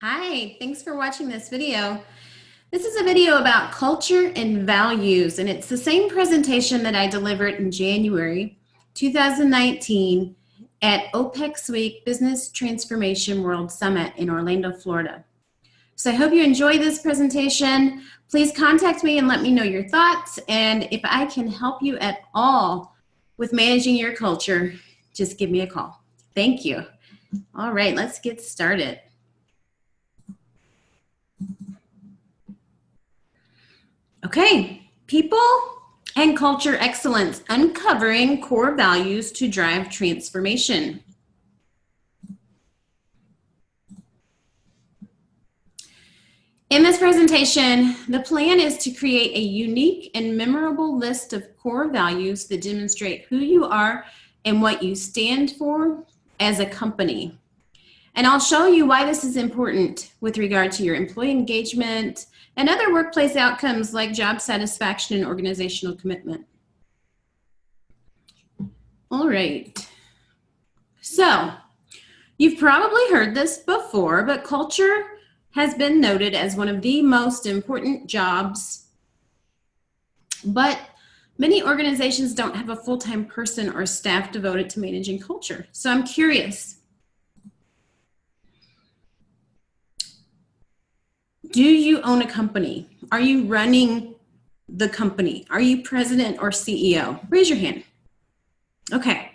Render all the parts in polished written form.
Hi, thanks for watching this video. This is a video about culture and values, and it's the same presentation that I delivered in January 2019 at OPEX Week Business Transformation World Summit in Orlando, Florida. So I hope you enjoy this presentation. Please contact me and let me know your thoughts, and if I can help you at all with managing your culture, just give me a call. Thank you. All right, let's get started. Okay, people and culture excellence, uncovering core values to drive transformation. In this presentation, the plan is to create a unique and memorable list of core values that demonstrate who you are and what you stand for as a company. And I'll show you why this is important with regard to your employee engagement and other workplace outcomes like job satisfaction and organizational commitment. All right. So, you've probably heard this before, but culture has been noted as one of the most important jobs. But many organizations don't have a full-time person or staff devoted to managing culture. So I'm curious. Do you own a company? Are you running the company? Are you president or CEO? Raise your hand. Okay.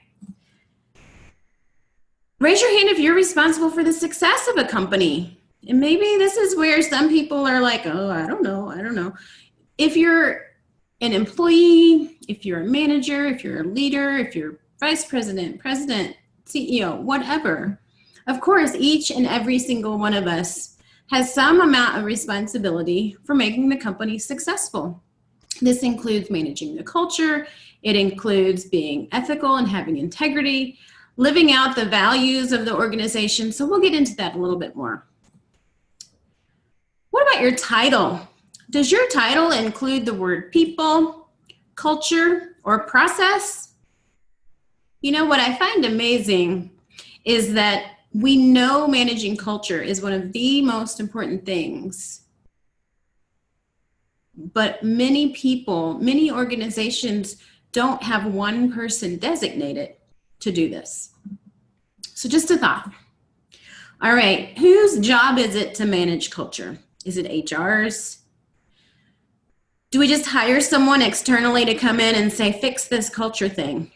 Raise your hand if you're responsible for the success of a company. And maybe this is where some people are like, oh, I don't know. If you're an employee, if you're a manager, if you're a leader, if you're vice president, president, CEO, whatever, of course, each and every single one of us has some amount of responsibility for making the company successful. This includes managing the culture. It includes being ethical and having integrity, living out the values of the organization. So we'll get into that a little bit more. What about your title? Does your title include the word people, culture, or process? You know, what I find amazing is that we know managing culture is one of the most important things, but many people, many organizations don't have one person designated to do this. So just a thought. All right, whose job is it to manage culture? Is it HR's? Do we just hire someone externally to come in and say, fix this culture thing?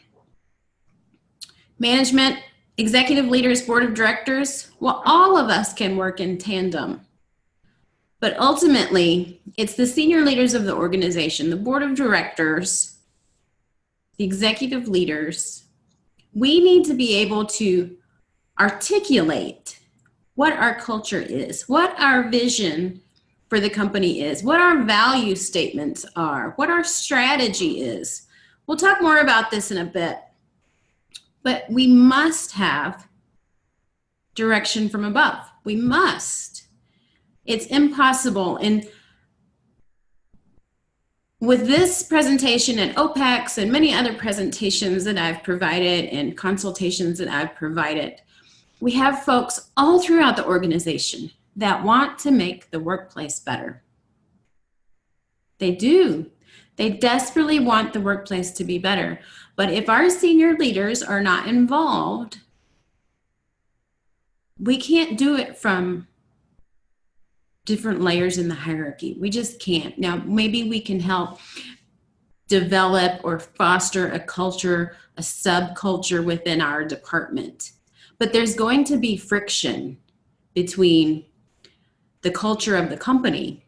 Management? Executive leaders, board of directors, well, all of us can work in tandem. But ultimately, it's the senior leaders of the organization, the board of directors, the executive leaders. We need to be able to articulate what our culture is, what our vision for the company is, what our value statements are, what our strategy is. We'll talk more about this in a bit. But we must have direction from above. We must. It's impossible. And with this presentation at OPEX and many other presentations that I've provided and consultations that I've provided, we have folks all throughout the organization that want to make the workplace better. They do. They desperately want the workplace to be better. But if our senior leaders are not involved, we can't do it from different layers in the hierarchy. We just can't. Now, maybe we can help develop or foster a culture, a subculture within our department. But there's going to be friction between the culture of the company,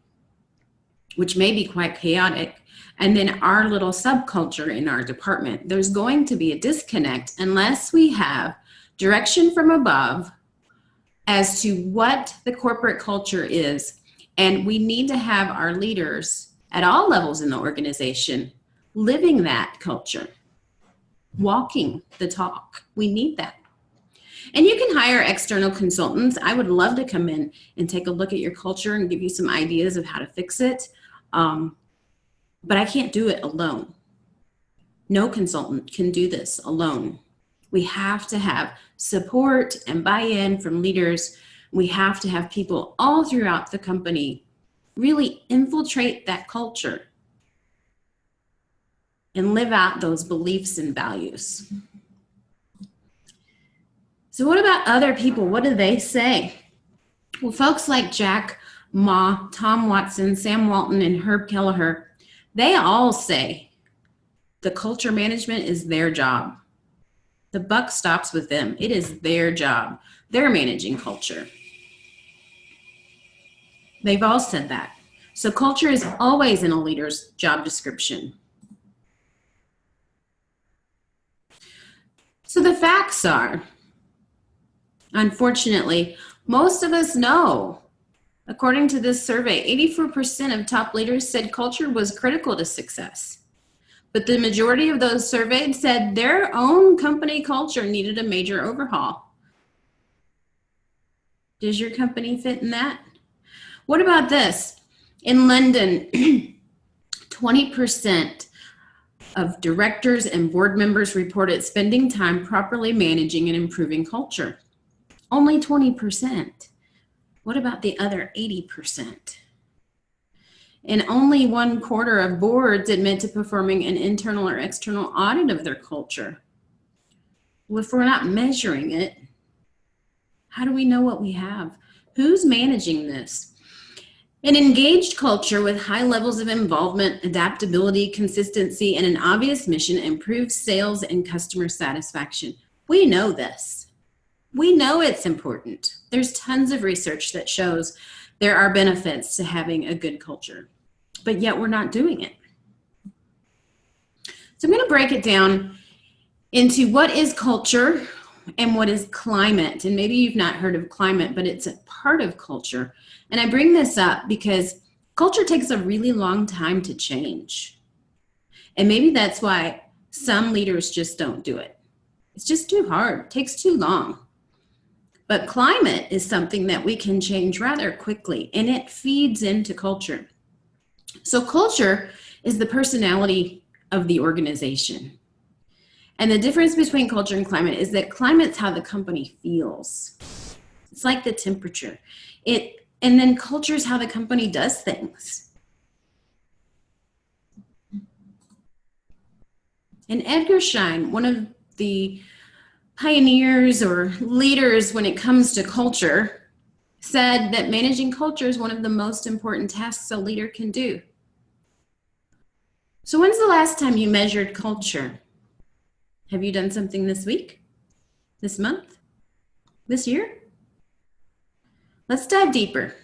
which may be quite chaotic, and then our little subculture in our department. There's going to be a disconnect unless we have direction from above as to what the corporate culture is. And we need to have our leaders at all levels in the organization living that culture, walking the talk. We need that. And you can hire external consultants. I would love to come in and take a look at your culture and give you some ideas of how to fix it. But I can't do it alone. No consultant can do this alone. We have to have support and buy-in from leaders We have to have people all throughout the company really infiltrate that culture and live out those beliefs and values. So what about other people? What do they say? Well, folks like Jack Ma, Tom Watson, Sam Walton, and Herb Kelleher, they all say the culture management is their job. The buck stops with them. It is their job. They're managing culture. They've all said that. So culture is always in a leader's job description. So the facts are, unfortunately, most of us know, according to this survey, 84% of top leaders said culture was critical to success. But the majority of those surveyed said their own company culture needed a major overhaul. Does your company fit in that? What about this? In London, 20% of directors and board members reported spending time properly managing and improving culture. Only 20%. What about the other 80%? And only 1/4 of boards admit to performing an internal or external audit of their culture. Well, if we're not measuring it, how do we know what we have? Who's managing this? An engaged culture with high levels of involvement, adaptability, consistency, and an obvious mission improves sales and customer satisfaction. We know this. We know it's important. There's tons of research that shows there are benefits to having a good culture, but yet we're not doing it. So I'm going to break it down into what is culture and what is climate. And maybe you've not heard of climate, but it's a part of culture. And I bring this up because culture takes a really long time to change. And maybe that's why some leaders just don't do it. It's just too hard. It takes too long. But climate is something that we can change rather quickly, and it feeds into culture. So culture is the personality of the organization. And the difference between culture and climate is that climate's how the company feels. It's like the temperature. And then culture is how the company does things. And Edgar Schein, one of the pioneers or leaders when it comes to culture, said that managing culture is one of the most important tasks a leader can do. So when's the last time you measured culture? Have you done something this week? This month? This year? Let's dive deeper.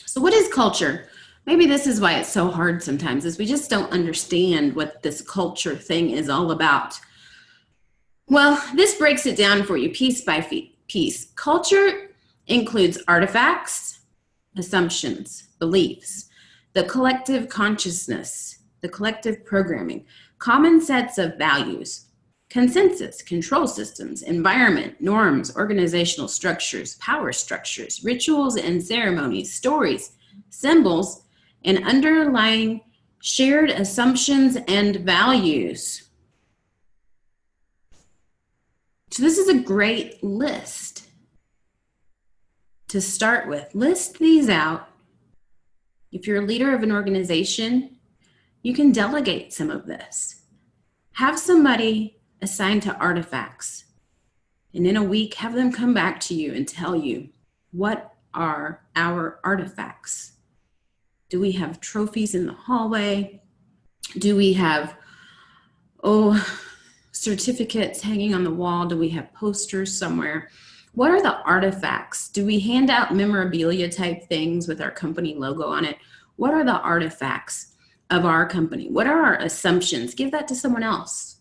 So what is culture? Maybe this is why it's so hard sometimes, is we just don't understand what this culture thing is all about. Well, this breaks it down for you piece by piece. Culture includes artifacts, assumptions, beliefs, the collective consciousness, the collective programming, common sets of values, consensus, control systems, environment, norms, organizational structures, power structures, rituals and ceremonies, stories, symbols, and underlying shared assumptions and values. So this is a great list to start with. List these out. If you're a leader of an organization, you can delegate some of this. Have somebody assigned to artifacts, and in a week, have them come back to you and tell you, what are our artifacts? Do we have trophies in the hallway? Do we have, certificates hanging on the wall? Do we have posters somewhere? What are the artifacts? Do we hand out memorabilia type things with our company logo on it? What are the artifacts of our company? What are our assumptions? Give that to someone else.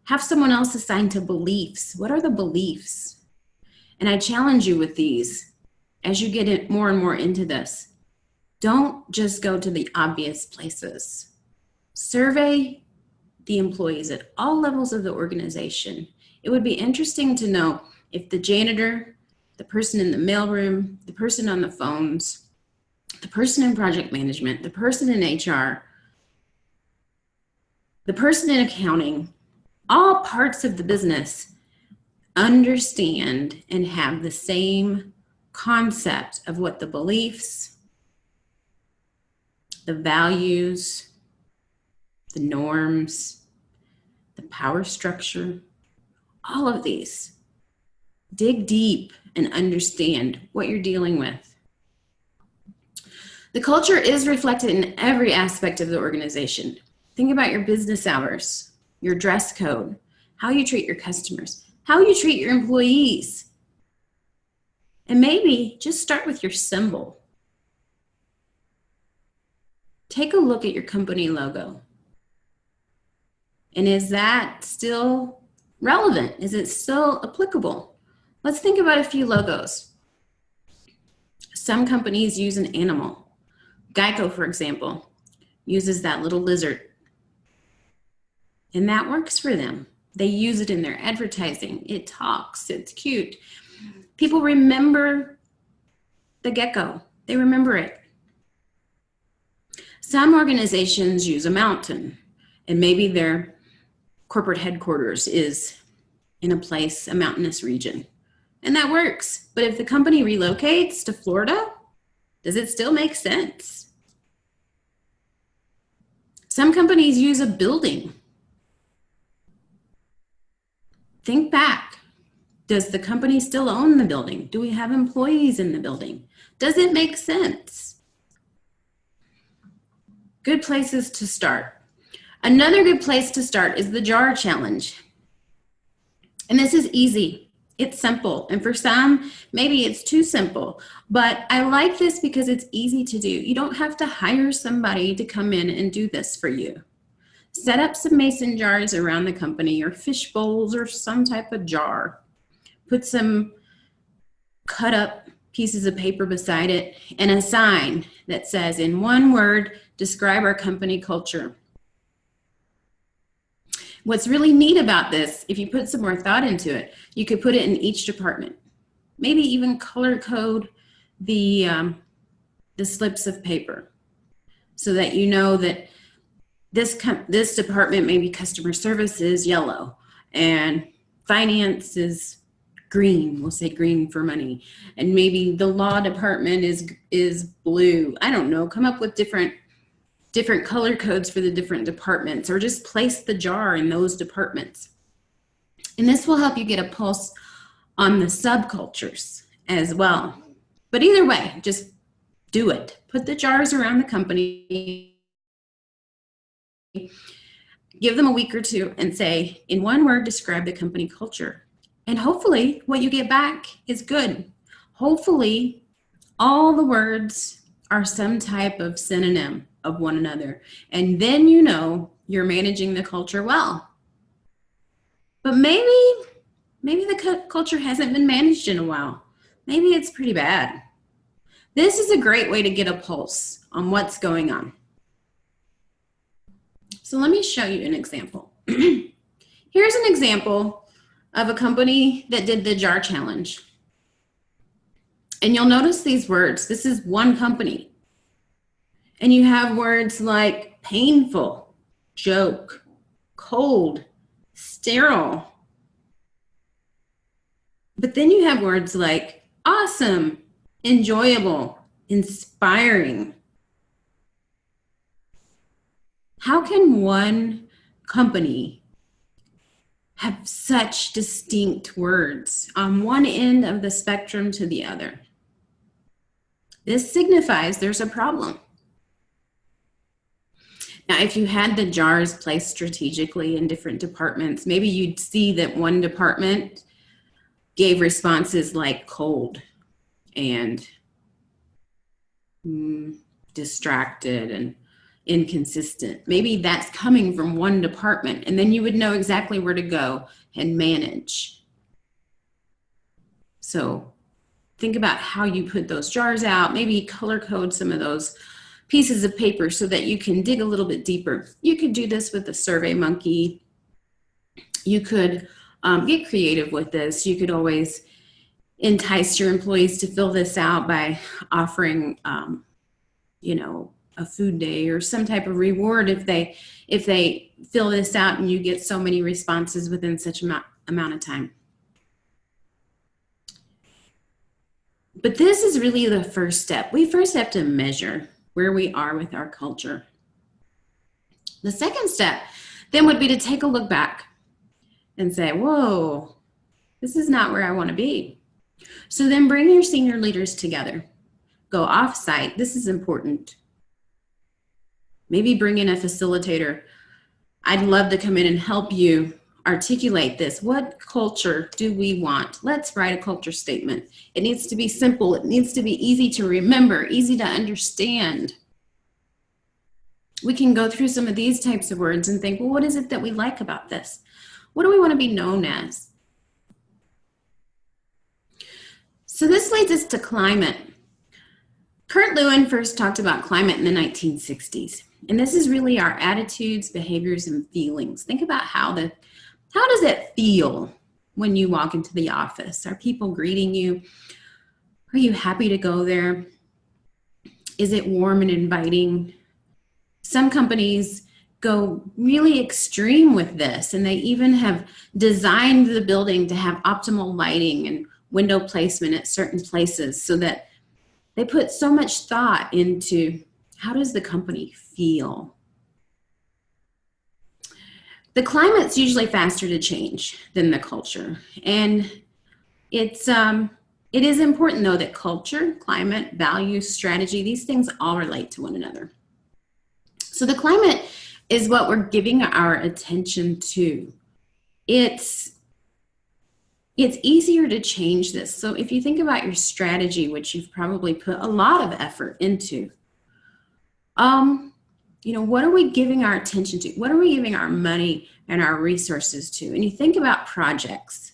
Have someone else assigned to beliefs. What are the beliefs? And I challenge you with these as you get more and more into this. Don't just go to the obvious places. Survey the employees at all levels of the organization. It would be interesting to know if the janitor, the person in the mailroom, the person on the phones, the person in project management, the person in HR, the person in accounting, all parts of the business understand and have the same concept of what the beliefs, the values, the norms, the power structure, all of these. Dig deep and understand what you're dealing with. The culture is reflected in every aspect of the organization. Think about your business hours, your dress code, how you treat your customers, how you treat your employees. And maybe just start with your symbol. Take a look at your company logo. And is that still relevant? Is it still applicable? Let's think about a few logos. Some companies use an animal. Geico, for example, uses that little lizard. And that works for them. They use it in their advertising. It talks, it's cute. People remember the gecko. They remember it. Some organizations use a mountain, and maybe their corporate headquarters is in a mountainous region. And that works. But if the company relocates to Florida, does it still make sense? Some companies use a building. Think back. Does the company still own the building? Do we have employees in the building? Does it make sense? Good places to start. Another good place to start is the jar challenge. And this is easy. It's simple. And for some, maybe it's too simple. But I like this because it's easy to do. You don't have to hire somebody to come in and do this for you. Set up some mason jars around the company, or fish bowls, or some type of jar. Put some cut up pieces of paper beside it and a sign that says, in one word, describe our company culture. What's really neat about this, if you put some more thought into it, you could put it in each department. Maybe even color code the slips of paper so that you know that this department, maybe customer service, is yellow and finance is green. We'll say green for money. And maybe the law department is blue. I don't know. Come up with different color codes for the different departments, or just place the jar in those departments. And this will help you get a pulse on the subcultures as well. But either way, just do it. Put the jars around the company. Give them a week or two and say, in one word, describe the company culture. And hopefully what you get back is good. Hopefully all the words are some type of synonym of one another. And then you know you're managing the culture well. But maybe the culture hasn't been managed in a while. Maybe it's pretty bad. This is a great way to get a pulse on what's going on. So let me show you an example. Here's an example of a company that did the jar challenge. And you'll notice these words. This is one company. And you have words like painful, joke, cold, sterile. But then you have words like awesome, enjoyable, inspiring. How can one company have such distinct words on one end of the spectrum to the other? This signifies there's a problem. Now, if you had the jars placed strategically in different departments, maybe you'd see that one department gave responses like cold and distracted and inconsistent. Maybe that's coming from one department, and then you would know exactly where to go and manage. So think about how you put those jars out. Maybe color code some of those pieces of paper so that you can dig a little bit deeper. You could do this with the Survey Monkey. You could get creative with this. You could always entice your employees to fill this out by offering, a food day or some type of reward if they fill this out and you get so many responses within such amount of time. But this is really the first step. We first have to measure where we are with our culture. The second step then would be to take a look back and say, whoa, this is not where I want to be. So then bring your senior leaders together. Go off-site. This is important. Maybe bring in a facilitator. I'd love to come in and help you articulate this. What culture do we want? Let's write a culture statement. It needs to be simple. It needs to be easy to remember, easy to understand. We can go through some of these types of words and think, well, what is it that we like about this? What do we want to be known as? So this leads us to climate. Kurt Lewin first talked about climate in the 1960s. And this is really our attitudes, behaviors, and feelings. Think about how does it feel when you walk into the office? Are people greeting you? Are you happy to go there? Is it warm and inviting? Some companies go really extreme with this, and they even have designed the building to have optimal lighting and window placement at certain places so that they put so much thought into how does the company feel. The climate's usually faster to change than the culture, and it is important though that culture, climate, values, strategy, these things all relate to one another. So the climate is what we're giving our attention to. It's easier to change this. So if you think about your strategy, which you've probably put a lot of effort into, what are we giving our attention to? What are we giving our money and our resources to? And you think about projects.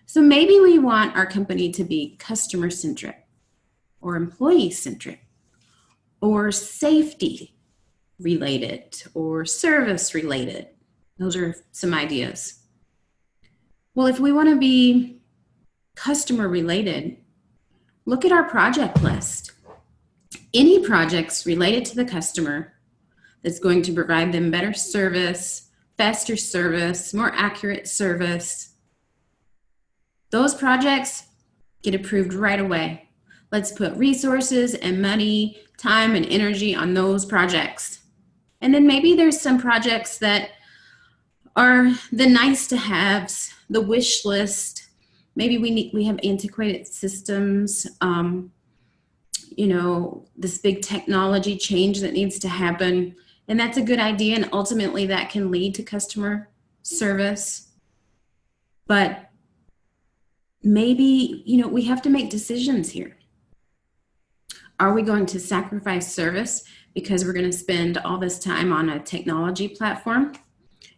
So maybe we want our company to be customer-centric or employee-centric or safety-related or service-related. Those are some ideas. Well, if we want to be customer-related, look at our project list. Any projects related to the customer that's going to provide them better service, faster service, more accurate service, those projects get approved right away. Let's put resources and money, time and energy on those projects. And then maybe there's some projects that are the nice to haves, the wish list. Maybe we have antiquated systems, this big technology change that needs to happen. And that's a good idea. And ultimately that can lead to customer service. But maybe, we have to make decisions here. Are we going to sacrifice service because we're going to spend all this time on a technology platform?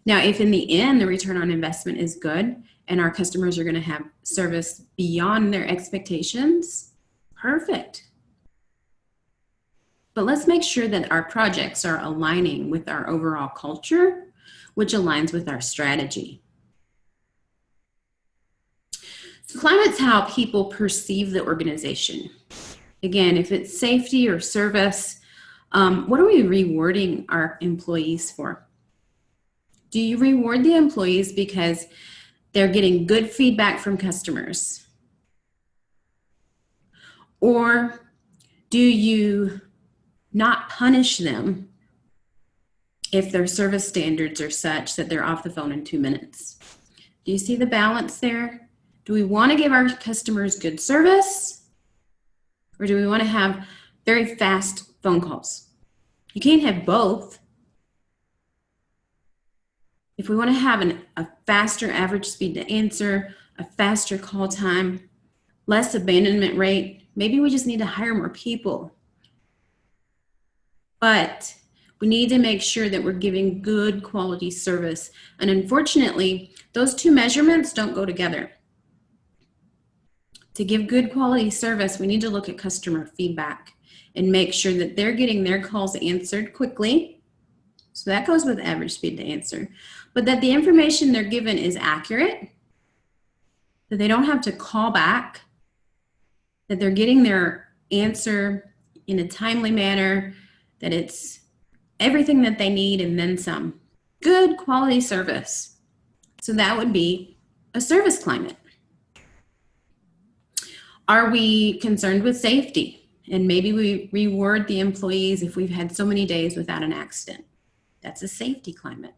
Now, if in the end the return on investment is good and our customers are going to have service beyond their expectations, perfect. But let's make sure that our projects are aligning with our overall culture, which aligns with our strategy. So climate's how people perceive the organization. Again, if it's safety or service, what are we rewarding our employees for? Do you reward the employees because they're getting good feedback from customers? Or do you not punish them if their service standards are such that they're off the phone in 2 minutes? Do you see the balance there? Do we want to give our customers good service? Or do we want to have very fast phone calls? You can't have both. If we want to have a faster average speed to answer, a faster call time, less abandonment rate, maybe we just need to hire more people. But we need to make sure that we're giving good quality service. And unfortunately, those two measurements don't go together. To give good quality service, we need to look at customer feedback and make sure that they're getting their calls answered quickly. So that goes with average speed to answer. But that the information they're given is accurate, that they don't have to call back, that they're getting their answer in a timely manner, that it's everything that they need and then some. Good quality service. So that would be a service climate. Are we concerned with safety? And maybe we reward the employees if we've had so many days without an accident. That's a safety climate.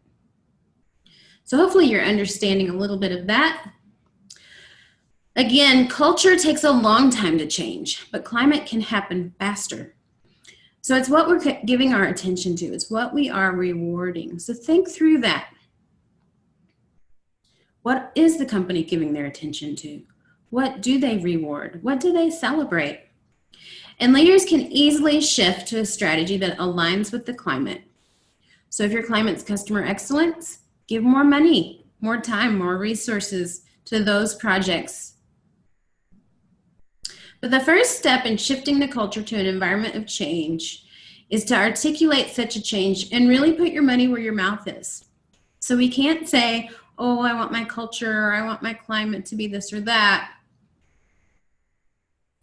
So hopefully you're understanding a little bit of that. Again, culture takes a long time to change, but climate can happen faster. So it's what we're giving our attention to. It's what we are rewarding. So think through that. What is the company giving their attention to? What do they reward? What do they celebrate? And leaders can easily shift to a strategy that aligns with the climate. So if your climate's customer excellence, give more money, more time, more resources to those projects. But the first step in shifting the culture to an environment of change is to articulate such a change and really put your money where your mouth is. So we can't say, oh, I want my culture, or I want my climate to be this or that,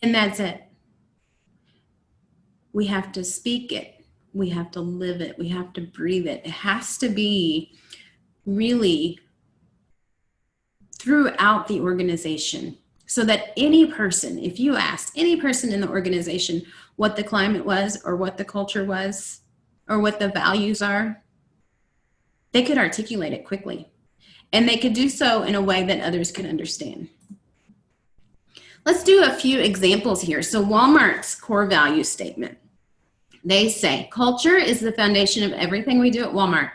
and that's it. We have to speak it. We have to live it. We have to breathe it. It has to be really throughout the organization, so that any person, if you asked any person in the organization what the climate was, or what the culture was, or what the values are, they could articulate it quickly. And they could do so in a way that others could understand. Let's do a few examples here. So Walmart's core value statement. They say, culture is the foundation of everything we do at Walmart.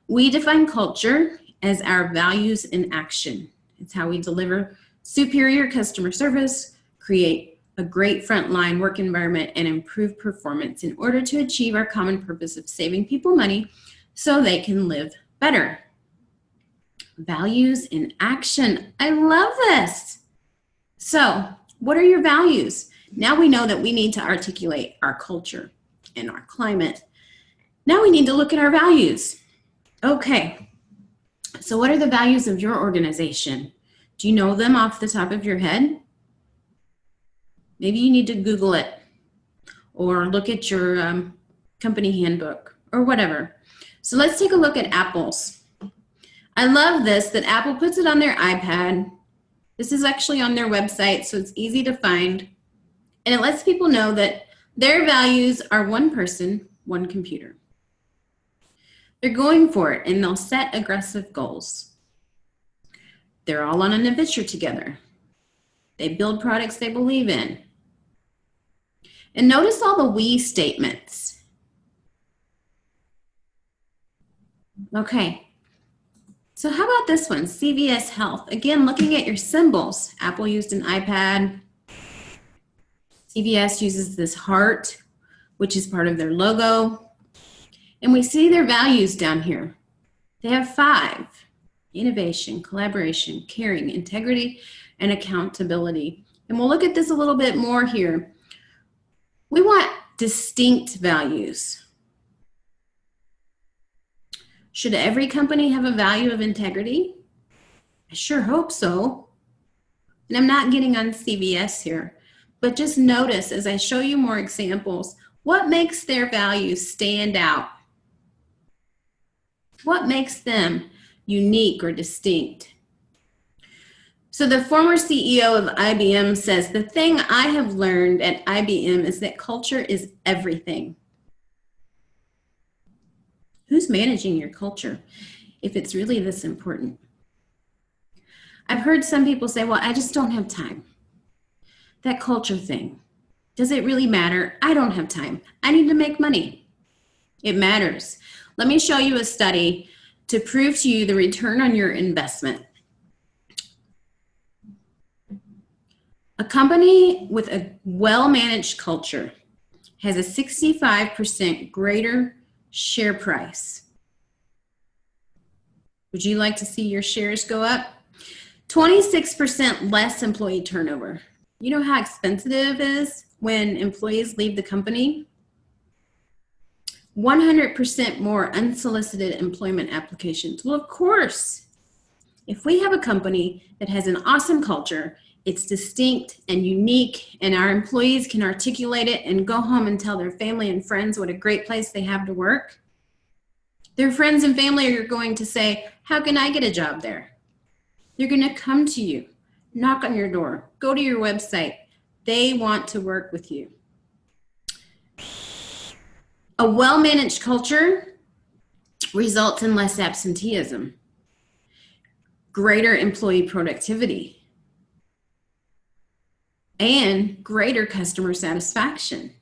We define culture as our values in action. It's how we deliver superior customer service, create a great frontline work environment, and improve performance in order to achieve our common purpose of saving people money so they can live better. Values in action. I love this. So, what are your values? Now we know that we need to articulate our culture and our climate. Now we need to look at our values. Okay, so what are the values of your organization? Do you know them off the top of your head? Maybe you need to Google it, or look at your company handbook, or whatever. So let's take a look at Apple's. I love this, that Apple puts it on their iPad. This is actually on their website, so it's easy to find. And it lets people know that their values are one person, one computer. They're going for it, and they'll set aggressive goals. They're all on an adventure together. They build products they believe in. And notice all the we statements. Okay. So how about this one, CVS Health? Again, looking at your symbols. Apple used an iPad. CVS uses this heart, which is part of their logo. And we see their values down here. They have 5: innovation, collaboration, caring, integrity, and accountability. And we'll look at this a little bit more here. We want distinct values. Should every company have a value of integrity? I sure hope so. And I'm not getting on CVS here, but just notice as I show you more examples, what makes their values stand out? What makes them unique or distinct? So the former CEO of IBM says, the thing I have learned at IBM is that culture is everything. Who's managing your culture if it's really this important? I've heard some people say, well, I just don't have time. That culture thing, does it really matter? I don't have time. I need to make money. It matters. Let me show you a study to prove to you the return on your investment. A company with a well-managed culture has a 65% greater share price. Would you like to see your shares go up? 26% less employee turnover. You know how expensive it is when employees leave the company? 100% more unsolicited employment applications. Well, of course, if we have a company that has an awesome culture, it's distinct and unique, and our employees can articulate it and go home and tell their family and friends what a great place they have to work, their friends and family are going to say, how can I get a job there? They're going to come to you, knock on your door, go to your website. They want to work with you. A well-managed culture results in less absenteeism, greater employee productivity, and greater customer satisfaction.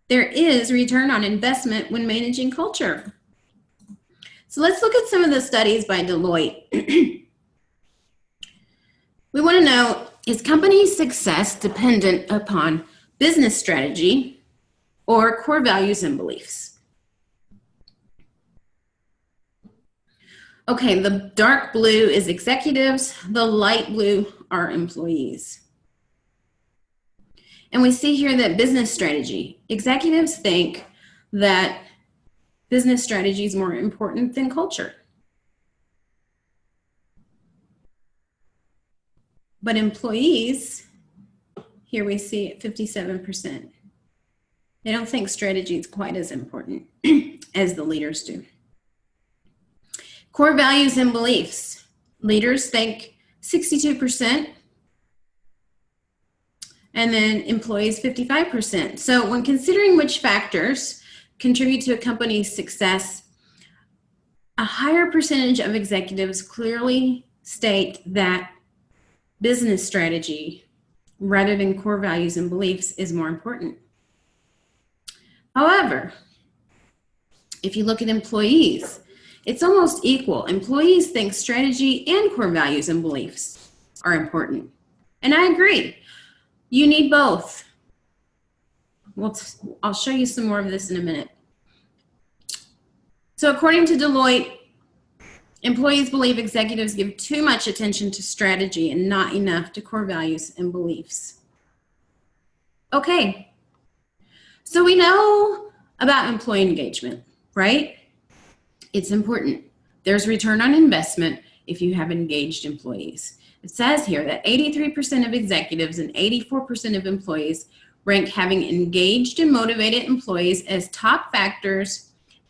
There is return on investment when managing culture. So let's look at some of the studies by Deloitte. We want to know, is company success dependent upon business strategy or core values and beliefs? Okay, the dark blue is executives, the light blue are employees. And we see here that business strategy, executives think that business strategy is more important than culture. But employees, here we see at 57%. They don't think strategy is quite as important as the leaders do. Core values and beliefs. Leaders think 62%, and then employees 55%. So when considering which factors contribute to a company's success, a higher percentage of executives clearly state that business strategy rather than core values and beliefs is more important. However, if you look at employees, it's almost equal. Employees think strategy and core values and beliefs are important. And I agree. You need both. I'll show you some more of this in a minute. So according to Deloitte, employees believe executives give too much attention to strategy and not enough to core values and beliefs. Okay, so we know about employee engagement, right? It's important. There's return on investment if you have engaged employees. It says here that 83% of executives and 84% of employees rank having engaged and motivated employees as top factors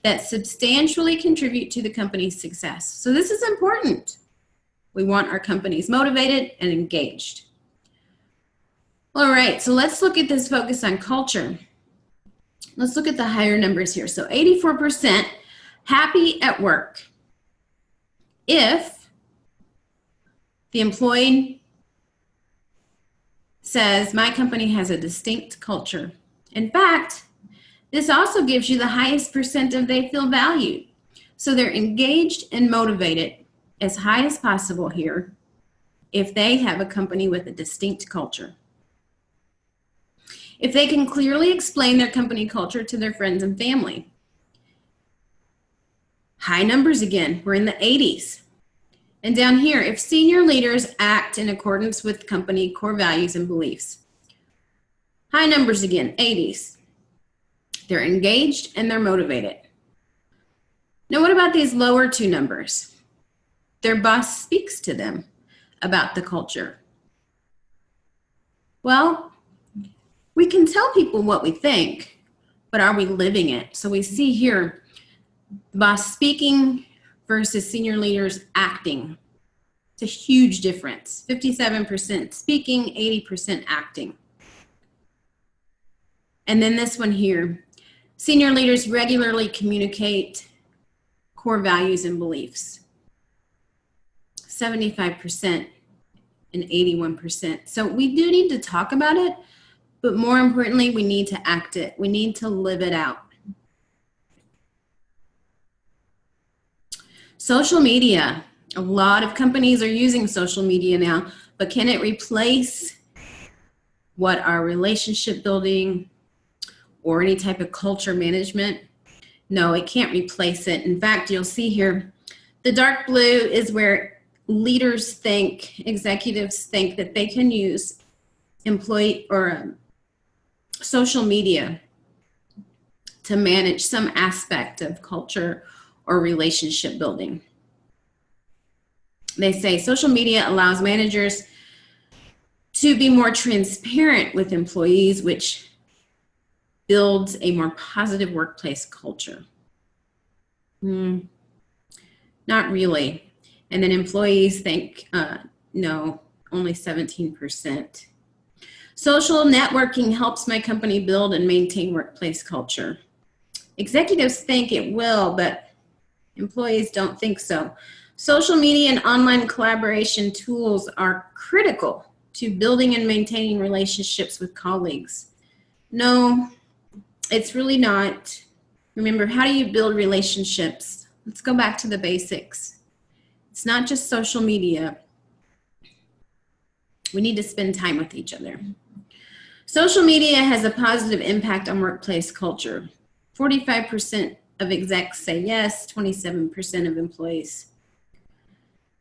that substantially contribute to the company's success. So this is important. We want our companies motivated and engaged. All right, so let's look at this focus on culture. Let's look at the higher numbers here. So 84% happy at work if the employee says, my company has a distinct culture. In fact, this also gives you the highest percent of they feel valued. So they're engaged and motivated as high as possible here if they have a company with a distinct culture. If they can clearly explain their company culture to their friends and family. High numbers again, we're in the 80s. And down here, if senior leaders act in accordance with company core values and beliefs. High numbers again, 80s. They're engaged and they're motivated. Now, what about these lower two numbers? Their boss speaks to them about the culture. Well, we can tell people what we think, but are we living it? So we see here, the boss speaking versus senior leaders acting. It's a huge difference. 57% speaking, 80% acting. And then this one here, senior leaders regularly communicate core values and beliefs. 75% and 81%. So we do need to talk about it, but more importantly, we need to act it. We need to live it out. Social media. A lot of companies are using social media now, but can it replace what our relationship building or any type of culture management? No, it can't replace it. In fact, you'll see here, the dark blue is where leaders think, executives think that they can use employee or social media to manage some aspect of culture or relationship building. They say social media allows managers to be more transparent with employees, which builds a more positive workplace culture. Not really. And then employees think, no, only 17%. Social networking helps my company build and maintain workplace culture. Executives think it will, but employees don't think so. Social media and online collaboration tools are critical to building and maintaining relationships with colleagues. No, it's really not. Remember, how do you build relationships? Let's go back to the basics. It's not just social media. We need to spend time with each other. Social media has a positive impact on workplace culture. 45% of execs say yes, 27% of employees.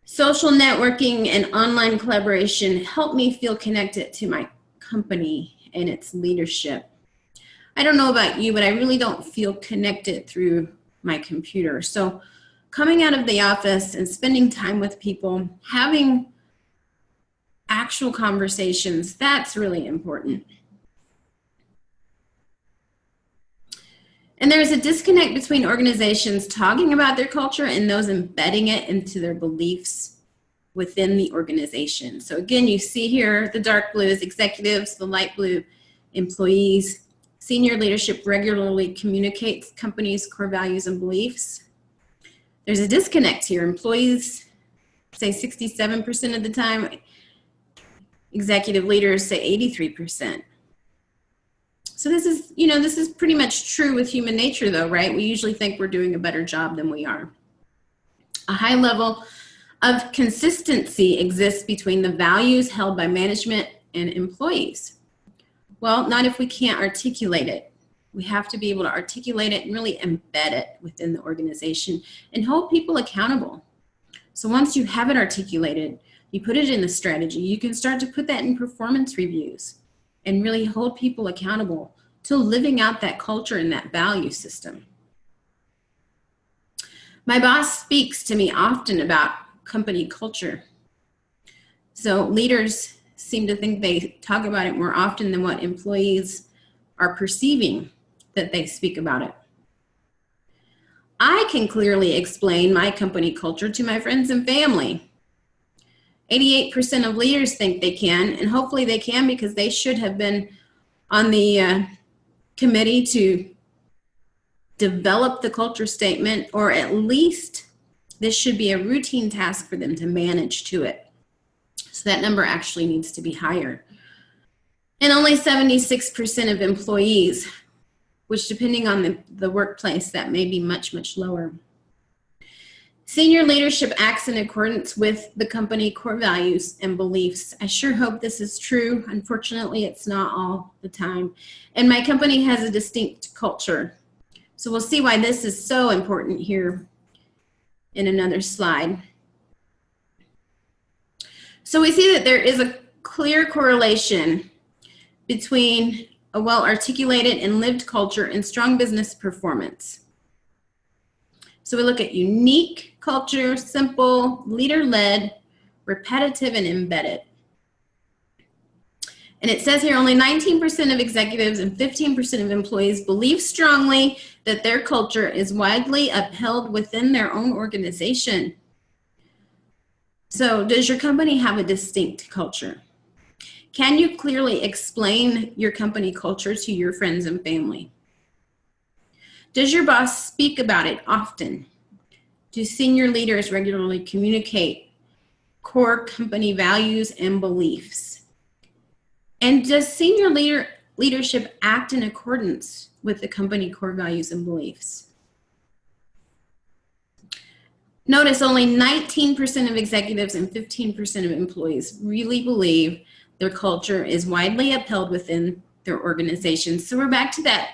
Social networking and online collaboration help me feel connected to my company and its leadership. I don't know about you, but I really don't feel connected through my computer. So coming out of the office and spending time with people, having actual conversations, that's really important. And there's a disconnect between organizations talking about their culture and those embedding it into their beliefs within the organization. So again, you see here, the dark blue is executives, the light blue, employees. Senior leadership regularly communicates companies' core values and beliefs. There's a disconnect here. Employees say 67% of the time, executive leaders say 83%. So this is pretty much true with human nature though, right? We usually think we're doing a better job than we are. A high level of consistency exists between the values held by management and employees. Well, not if we can't articulate it. We have to be able to articulate it and really embed it within the organization and hold people accountable. So once you have it articulated, you put it in the strategy, you can start to put that in performance reviews and really hold people accountable to living out that culture and that value system. My boss speaks to me often about company culture. So leaders seem to think they talk about it more often than what employees are perceiving that they speak about it. I can clearly explain my company culture to my friends and family. 88% of leaders think they can, and hopefully they can because they should have been on the committee to develop the culture statement, or at least this should be a routine task for them to manage to it. So that number actually needs to be higher. And only 76% of employees, which depending on the workplace, that may be much, much lower. Senior leadership acts in accordance with the company core values and beliefs. I sure hope this is true. Unfortunately, it's not all the time. And my company has a distinct culture. So we'll see why this is so important here in another slide. So we see that there is a clear correlation between a well-articulated and lived culture and strong business performance. So we look at unique culture, simple, leader-led, repetitive, and embedded. And it says here only 19% of executives and 15% of employees believe strongly that their culture is widely upheld within their own organization. So does your company have a distinct culture? Can you clearly explain your company culture to your friends and family? Does your boss speak about it often? Do senior leaders regularly communicate core company values and beliefs? And does senior leadership act in accordance with the company core values and beliefs? Notice only 19% of executives and 15% of employees really believe their culture is widely upheld within their organizations. So we're back to that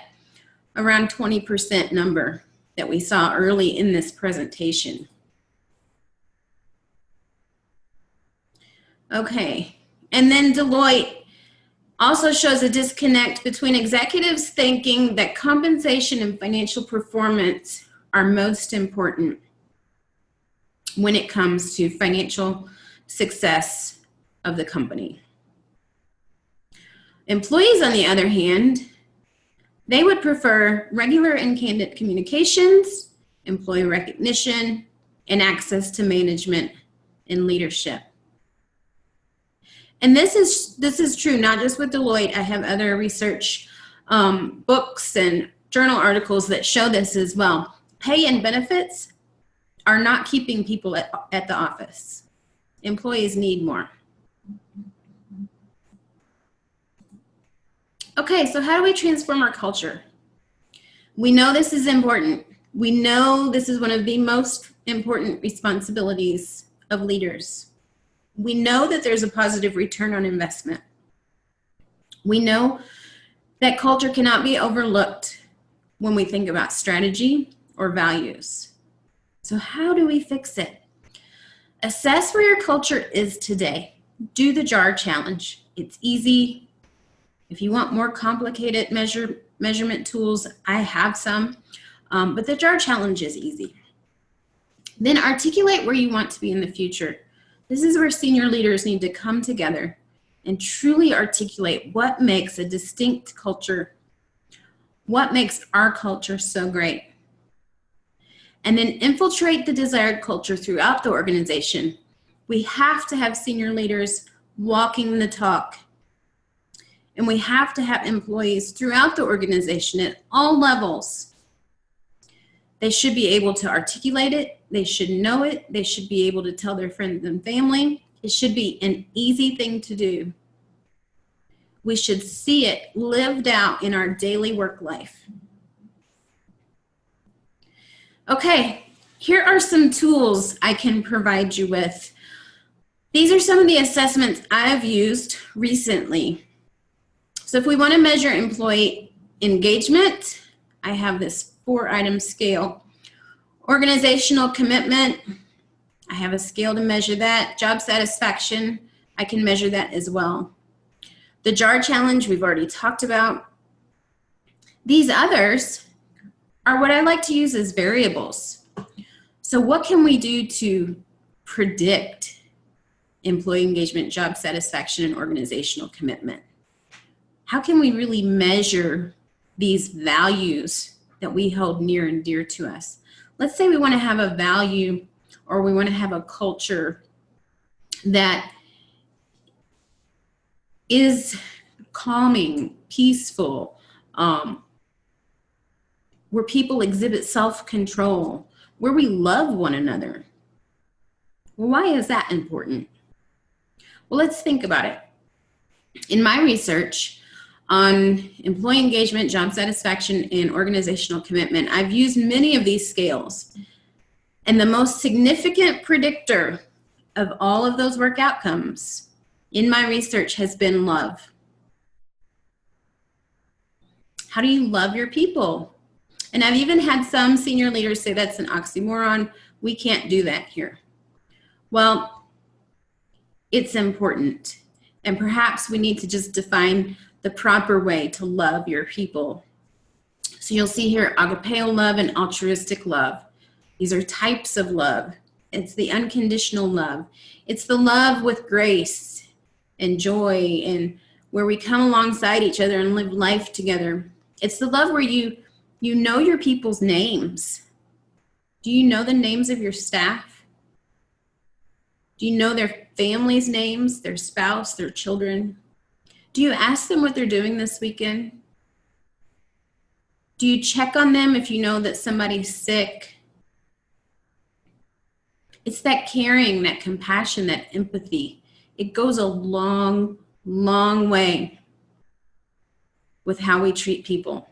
around 20% number that we saw early in this presentation. Okay, and then Deloitte also shows a disconnect between executives thinking that compensation and financial performance are most important when it comes to financial success of the company. Employees, on the other hand, they would prefer regular and candid communications, employee recognition, and access to management and leadership. And this is true, not just with Deloitte. I have other research books and journal articles that show this as well. Pay and benefits are not keeping people at the office. Employees need more. Okay, so how do we transform our culture? We know this is important. We know this is one of the most important responsibilities of leaders. We know that there's a positive return on investment. We know that culture cannot be overlooked when we think about strategy or values. So how do we fix it? Assess where your culture is today. Do the JAR challenge. It's easy. If you want more complicated measurement tools, I have some, but the JAR challenge is easy. Then articulate where you want to be in the future. This is where senior leaders need to come together and truly articulate what makes a distinct culture, what makes our culture so great. And then infiltrate the desired culture throughout the organization. We have to have senior leaders walking the talk. And we have to have employees throughout the organization at all levels. They should be able to articulate it. They should know it. They should be able to tell their friends and family. It should be an easy thing to do. We should see it lived out in our daily work life. Okay, here are some tools I can provide you with. These are some of the assessments I've used recently. So if we want to measure employee engagement, I have this 4-item scale. Organizational commitment, I have a scale to measure that. Job satisfaction, I can measure that as well. The JAR challenge, we've already talked about. These others are what I like to use as variables. So what can we do to predict employee engagement, job satisfaction, and organizational commitment? How can we really measure these values that we hold near and dear to us? Let's say we want to have a value or we want to have a culture that is calming, peaceful, where people exhibit self-control, where we love one another. Well, why is that important? Well, let's think about it. In my research on employee engagement, job satisfaction, and organizational commitment, I've used many of these scales. And the most significant predictor of all of those work outcomes in my research has been love. How do you love your people? And I've even had some senior leaders say that's an oxymoron. We can't do that here. Well, it's important. And perhaps we need to just define the proper way to love your people. So you'll see here agapeo love and altruistic love. These are types of love. It's the unconditional love. It's the love with grace and joy and where we come alongside each other and live life together. It's the love where you know your people's names. Do you know the names of your staff? Do you know their families' names, their spouse, their children? Do you ask them what they're doing this weekend? Do you check on them if you know that somebody's sick? It's that caring, that compassion, that empathy. It goes a long, long way with how we treat people.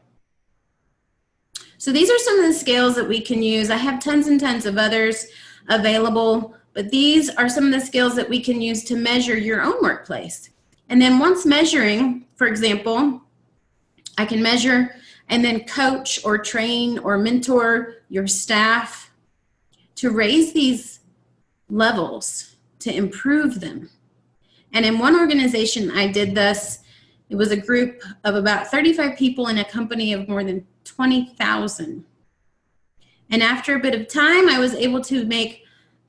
So these are some of the scales that we can use. I have tons and tons of others available, but these are some of the scales that we can use to measure your own workplace. And then once measuring, for example, I can measure and then coach or train or mentor your staff to raise these levels, to improve them. And in one organization, I did this. It was a group of about 35 people in a company of more than 20,000. And after a bit of time, I was able to make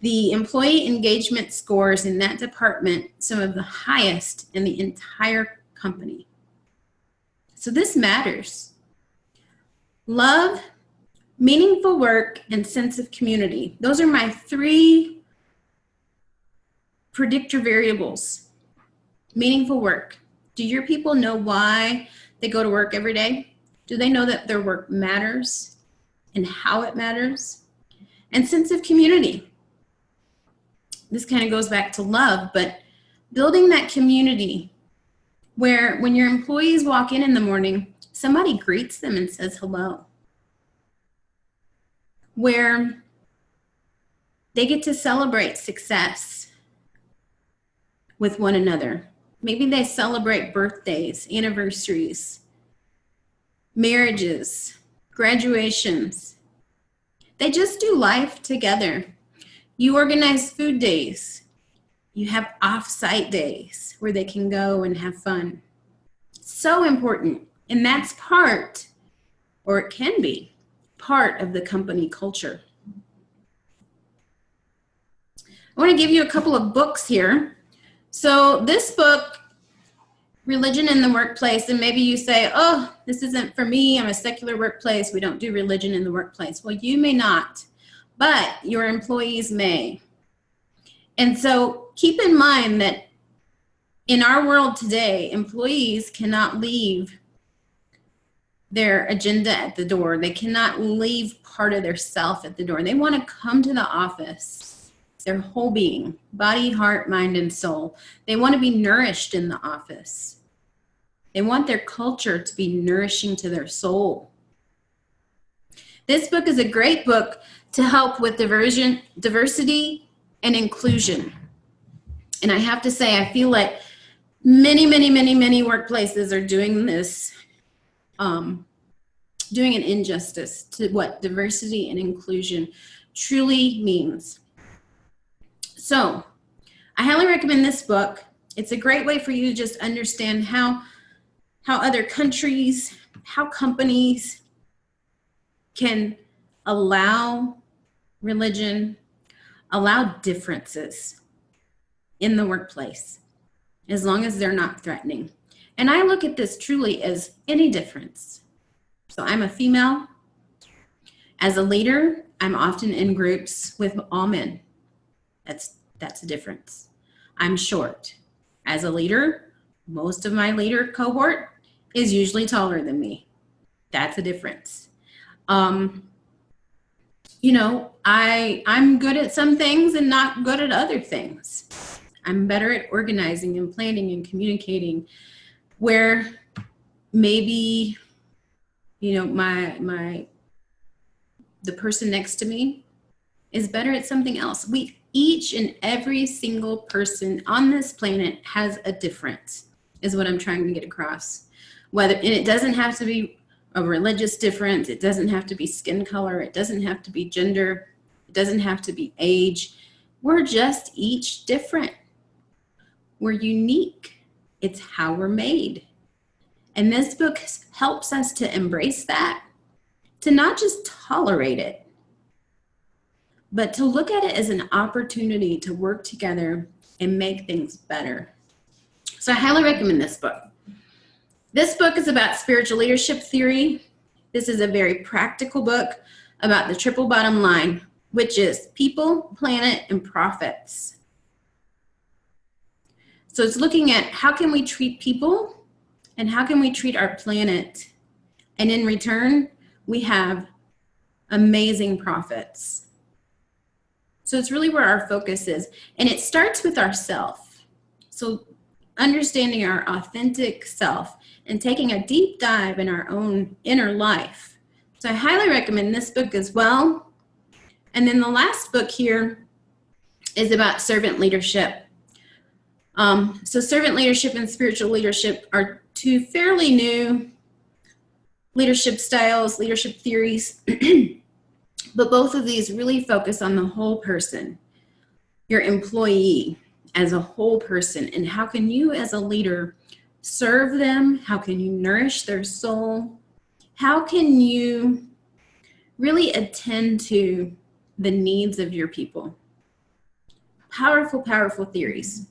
the employee engagement scores in that department some of the highest in the entire company. So this matters. Love, meaningful work, and sense of community. Those are my 3 predictor variables. Meaningful work. Do your people know why they go to work every day? Do they know that their work matters and how it matters? And sense of community. This kind of goes back to love, but building that community where when your employees walk in the morning, somebody greets them and says hello. Where they get to celebrate success with one another. Maybe they celebrate birthdays, anniversaries, marriages, graduations. They just do life together. You organize food days. You have off-site days where they can go and have fun. So important. And that's part, or it can be, part of the company culture. I want to give you a couple of books here. So this book, Religion in the Workplace, and maybe you say, oh, this isn't for me. I'm a secular workplace. We don't do religion in the workplace. Well, you may not, but your employees may. And so keep in mind that in our world today, employees cannot leave their agenda at the door. They cannot leave part of their self at the door. They want to come to the office, their whole being, body, heart, mind, and soul. They want to be nourished in the office. They want their culture to be nourishing to their soul. This book is a great book to help with diversity and inclusion. And I have to say, I feel like many workplaces are doing this, doing an injustice to what diversity and inclusion truly means. So I highly recommend this book. It's a great way for you to just understand how other countries, how companies can allow religion, allow differences in the workplace, as long as they're not threatening. And I look at this truly as any difference. So I'm a female. As a leader, I'm often in groups with all men. That's a difference. I'm short. As a leader, most of my leader cohort is usually taller than me. That's a difference. You know, I'm good at some things and not good at other things. I'm better at organizing and planning and communicating, where maybe, you know, the person next to me is better at something else. Each and every single person on this planet has a difference, is what I'm trying to get across. And it doesn't have to be a religious difference. It doesn't have to be skin color. It doesn't have to be gender. It doesn't have to be age. We're just each different. We're unique. It's how we're made. And this book helps us to embrace that, to not just tolerate it, but to look at it as an opportunity to work together and make things better. So I highly recommend this book. This book is about spiritual leadership theory. This is a very practical book about the triple bottom line, which is people, planet, and profits. So it's looking at how can we treat people and how can we treat our planet? And in return, we have amazing profits. So it's really where our focus is. And it starts with ourself. So understanding our authentic self and taking a deep dive in our own inner life. So I highly recommend this book as well. And then the last book here is about servant leadership. So servant leadership and spiritual leadership are two fairly new leadership styles, leadership theories, but both of these really focus on the whole person, your employee as a whole person, and how can you as a leader serve them? How can you nourish their soul? How can you really attend to the needs of your people? Powerful, powerful theories.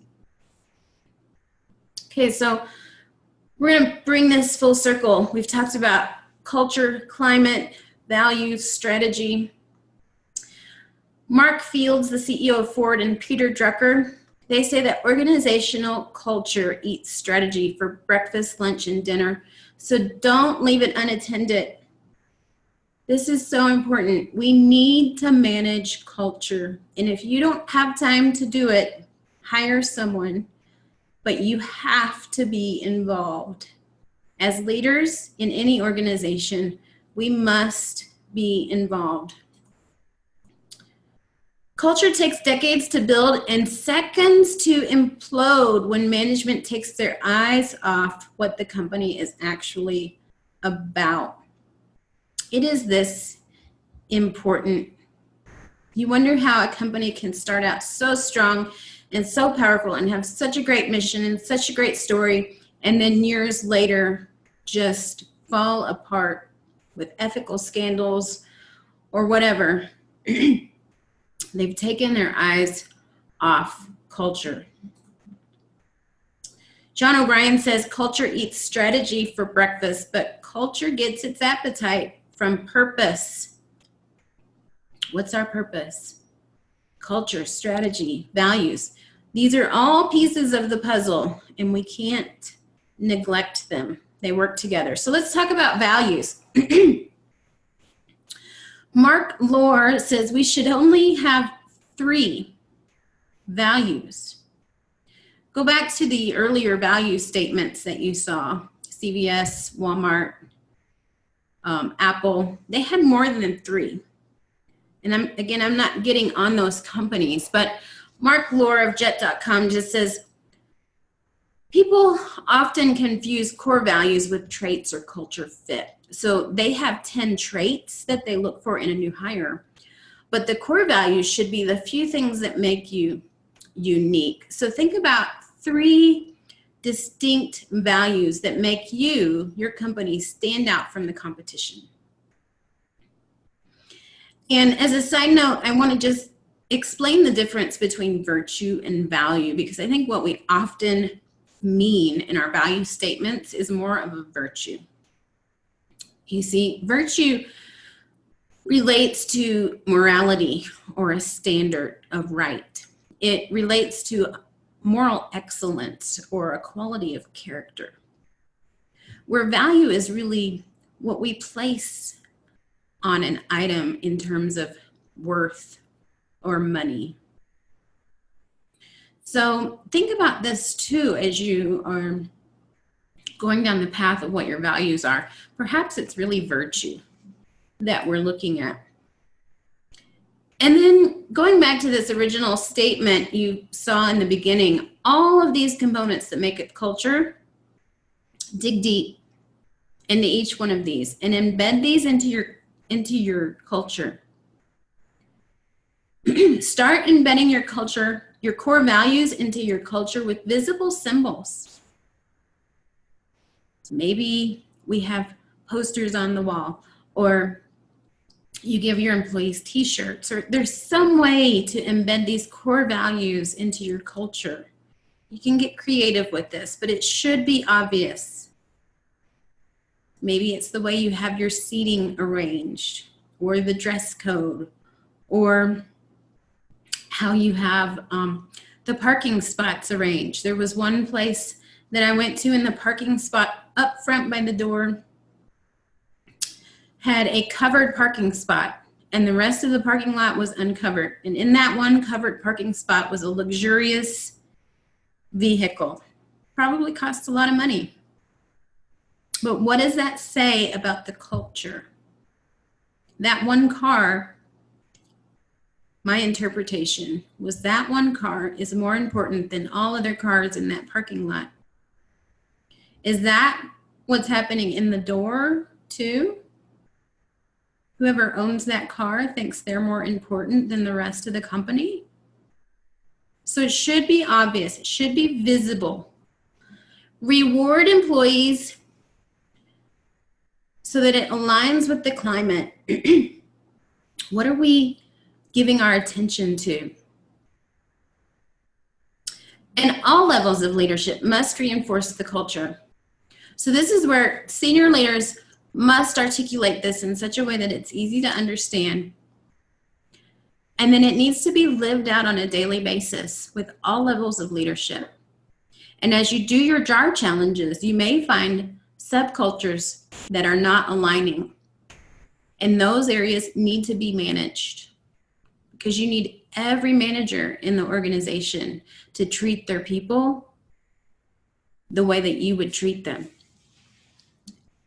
Okay, so we're going to bring this full circle. We've talked about culture, climate, values, strategy. Mark Fields, the CEO of Ford, and Peter Drucker, They say that organizational culture eats strategy for breakfast, lunch, and dinner. So don't leave it unattended. This is so important. We need to manage culture. And if you don't have time to do it, hire someone, but you have to be involved. As leaders in any organization, we must be involved. Culture takes decades to build and seconds to implode when management takes their eyes off what the company is actually about. It is this important. You wonder how a company can start out so strong and so powerful and have such a great mission and such a great story, and then years later just fall apart with ethical scandals or whatever. They've taken their eyes off culture. John O'Brien says culture eats strategy for breakfast, but culture gets its appetite from purpose. What's our purpose? Culture, strategy, values. These are all pieces of the puzzle, and we can't neglect them. They work together. So let's talk about values. Mark Lohr says we should only have 3 values. Go back to the earlier value statements that you saw. CVS, Walmart, Apple. They had more than 3. And I'm not getting on those companies, but Mark Lohr of Jet.com just says, people often confuse core values with traits or culture fit. So they have 10 traits that they look for in a new hire, but the core values should be the few things that make you unique. So think about 3 distinct values that make you, your company, stand out from the competition. And as a side note, I want to just explain the difference between virtue and value, because I think what we often mean in our value statements is more of a virtue. You see, virtue relates to morality or a standard of right. It relates to moral excellence or a quality of character. Where value is really what we place on an item in terms of worth or money. So think about this too as you are going down the path of what your values are. Perhaps it's really virtue that we're looking at. And then going back to this original statement you saw in the beginning, all of these components that make up culture, dig deep into each one of these and embed these into your culture. Start embedding your culture, your core values into your culture with visible symbols. Maybe we have posters on the wall, or you give your employees t-shirts, or there's some way to embed these core values into your culture. You can get creative with this, but it should be obvious. Maybe it's the way you have your seating arranged, or the dress code, or how you have the parking spots arranged. There was one place that I went to in the parking spot up front by the door had a covered parking spot, and the rest of the parking lot was uncovered. And in that one covered parking spot was a luxurious vehicle. Probably cost a lot of money. But what does that say about the culture? That one car, my interpretation was that one car is more important than all other cars in that parking lot. Is that what's happening in the door too? Whoever owns that car thinks they're more important than the rest of the company? So it should be obvious, it should be visible. Reward employees so that it aligns with the climate. What are we giving our attention to? And all levels of leadership must reinforce the culture. So this is where senior leaders must articulate this in such a way that it's easy to understand. And then it needs to be lived out on a daily basis with all levels of leadership. And as you do your jar challenges, you may find subcultures that are not aligning. And those areas need to be managed because you need every manager in the organization to treat their people the way that you would treat them.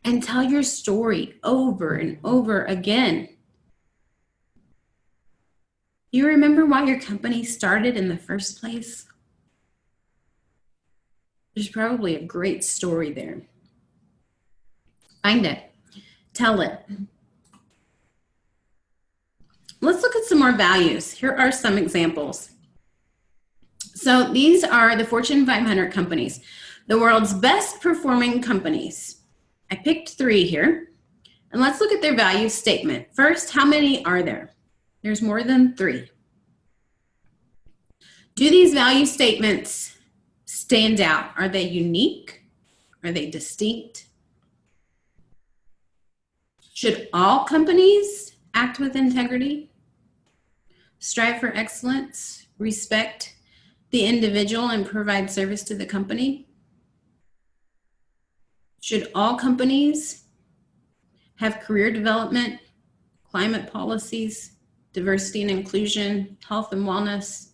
And tell your story over and over again. You remember why your company started in the first place? There's probably a great story there. Find it. Tell it. Let's look at some more values. Here are some examples. So these are the Fortune 500 companies, the world's best performing companies. I picked 3 here. And let's look at their value statement. First, how many are there? There's more than 3. Do these value statements stand out? Are they unique? Are they distinct? Should all companies act with integrity, strive for excellence, respect the individual, and provide service to the company? Should all companies have career development, climate policies, diversity and inclusion, health and wellness,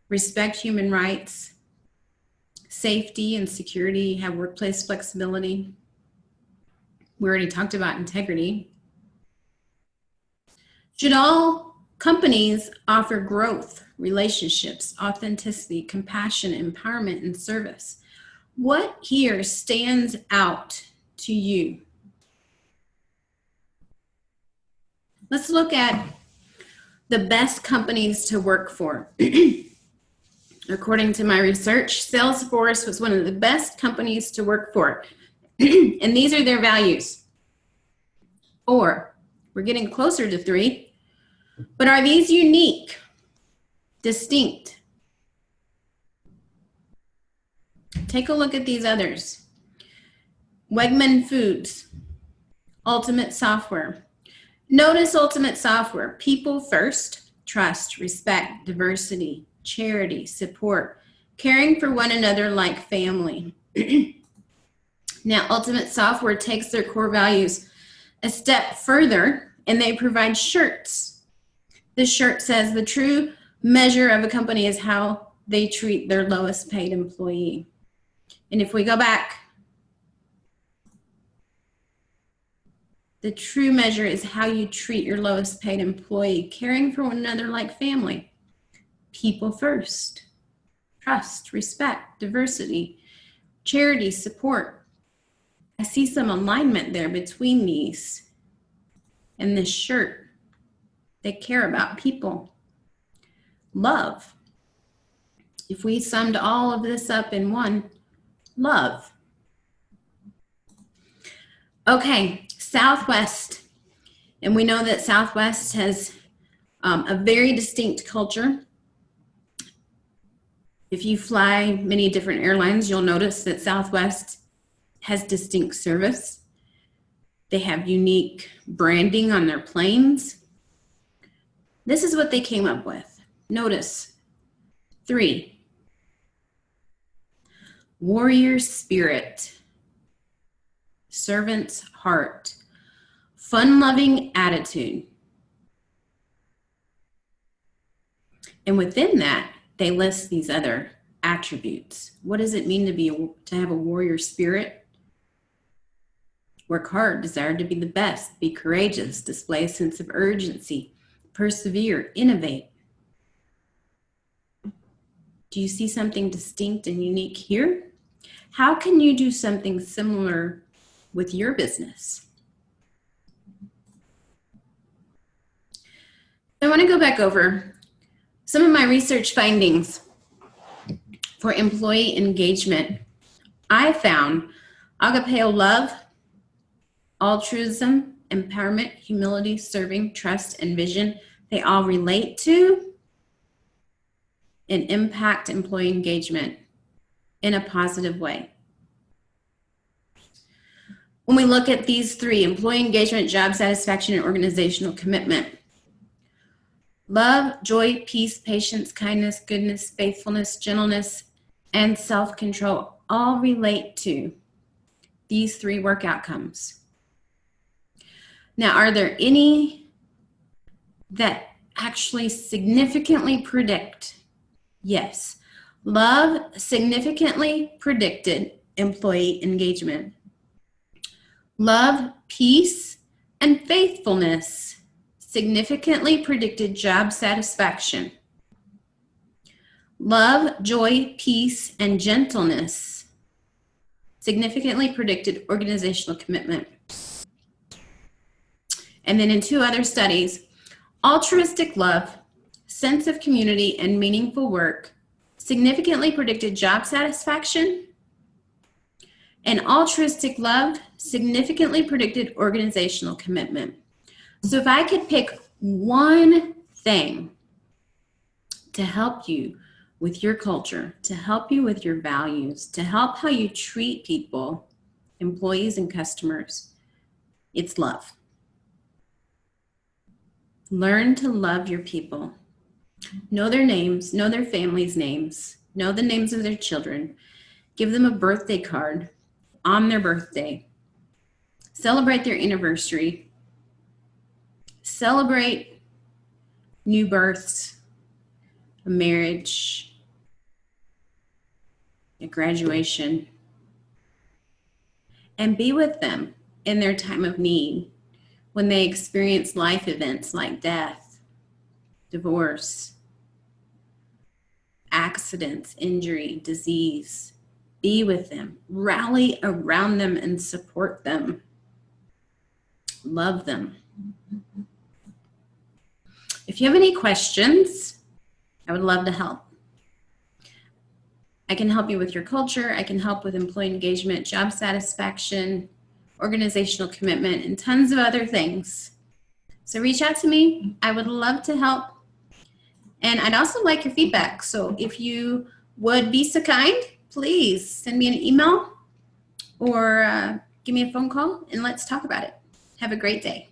respect human rights, safety and security, have workplace flexibility? We already talked about integrity. Should all companies offer growth, relationships, authenticity, compassion, empowerment, and service? What here stands out to you? Let's look at the best companies to work for. According to my research, Salesforce was one of the best companies to work for. And these are their values. 4, we're getting closer to 3. But are these unique, distinct? Take a look at these others. Wegman Foods, Ultimate Software. Notice Ultimate Software, people first, trust, respect, diversity, charity, support, caring for one another like family. Now, Ultimate Software takes their core values a step further, and they provide shirts. This shirt says the true measure of a company is how they treat their lowest paid employee. And if we go back, the true measure is how you treat your lowest paid employee, caring for one another like family. People first, trust, respect, diversity, charity, support. I see some alignment there between these and this shirt. They care about people. Love. If we summed all of this up in one, love. Okay, Southwest. And we know that Southwest has a very distinct culture. If you fly many different airlines, you'll notice that Southwest has distinct service. They have unique branding on their planes. This is what they came up with. Notice 3. Warrior spirit, servant's heart, fun-loving attitude. And within that, they list these other attributes. What does it mean to have a warrior spirit? Work hard, desire to be the best, be courageous, display a sense of urgency, persevere, innovate. Do you see something distinct and unique here? How can you do something similar with your business? I want to go back over some of my research findings for employee engagement. I found agapeo love, altruism, empowerment, humility, serving, trust, and vision. They all relate to and impact employee engagement in a positive way. When we look at these 3, employee engagement, job satisfaction, and organizational commitment, Love, joy, peace, patience, kindness, goodness, faithfulness, gentleness, and self-control all relate to these 3 work outcomes. Now, are there any that actually significantly predict? Yes. Love significantly predicted employee engagement. Love, peace, and faithfulness significantly predicted job satisfaction. Love, joy, peace, and gentleness significantly predicted organizational commitment. And then in 2 other studies, altruistic love, sense of community, and meaningful work significantly predicted job satisfaction, and altruistic love significantly predicted organizational commitment. So if I could pick one thing to help you with your culture, to help you with your values, to help how you treat people, employees and customers, it's love. Learn to love your people. Know their names, know their families' names, know the names of their children. Give them a birthday card on their birthday. Celebrate their anniversary. Celebrate new births, a marriage, a graduation, and be with them in their time of need when they experience life events like death, divorce, accidents, injury, disease. Be with them, rally around them, and support them. Love them. If you have any questions, I would love to help. I can help you with your culture. I can help with employee engagement, job satisfaction, organizational commitment, and tons of other things. So reach out to me. I would love to help. And I'd also like your feedback. So if you would be so kind, please send me an email or give me a phone call and let's talk about it. Have a great day.